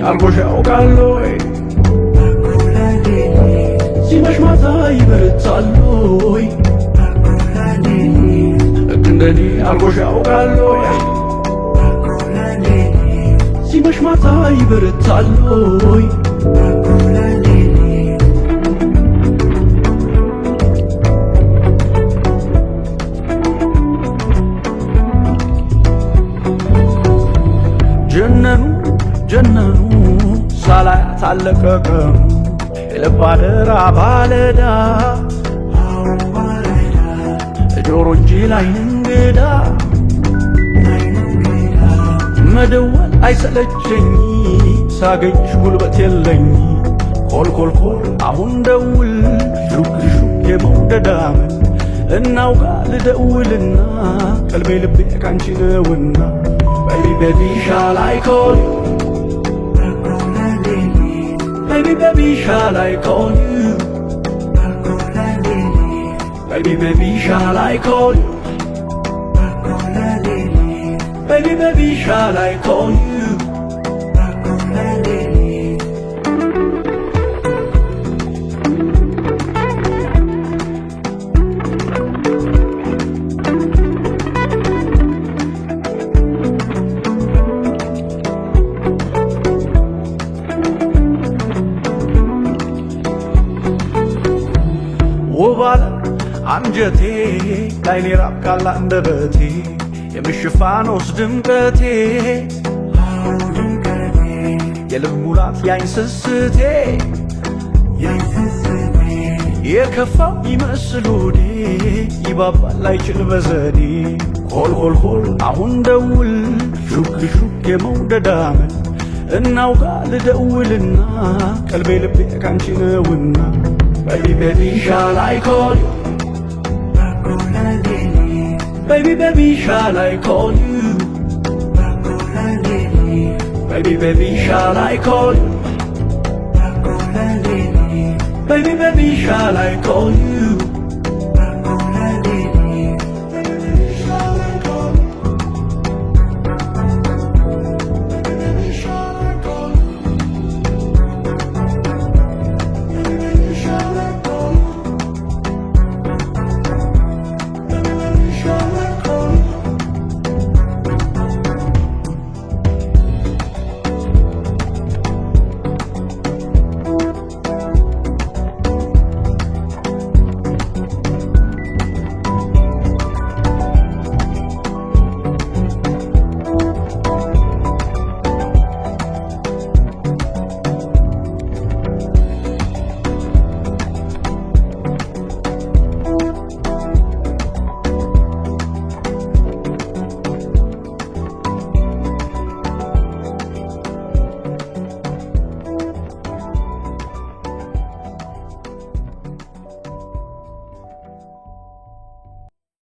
አልጎሽ ያውቃለይ ሲመሽ ማታ ይበረታለይ እንደኔ አልጎሽ ያውቃለይ ሲመሽ ማታ ይበረታለይ ጀነኑ ሳላያት አለቀቀኑ የልብ አደራ ባለዳ ጆሮ እንጂ ላይን እንግዳ መደወል አይሰለቸኝ ሳገኝሽ ጉልበት የለኝ ኮልኮልኮል አሁን ደውል ሹክ ሹክ የመውደዳምን እናውጋ ልደውልና ቀልቤ ልቤ ካንቺ ነውና Baby, baby, shall I call you? Baby, baby, shall I call you? Baby, baby, shall I call you? Baby, baby, shall I call you? ውባለ አንጀቴ ላይኔ ራብቃላ አንደበቴ የምሽፋኖስ ድምቀቴ የልብ ሙላት ያይን ስስቴ የከፋው ይመስል ሆዴ ይባባል ላይችል በዘዴ ኮልኮልኮል አሁን ደውል ሹክ ሹክ የመውደዳምን እናውጋ ልደውልና ቀልቤ ልቤ ካንቺ ነውና Baby, baby, shall I call you? Baby, baby, shall I call you? Baby, baby, shall I call you? Baby, baby, shall I call you?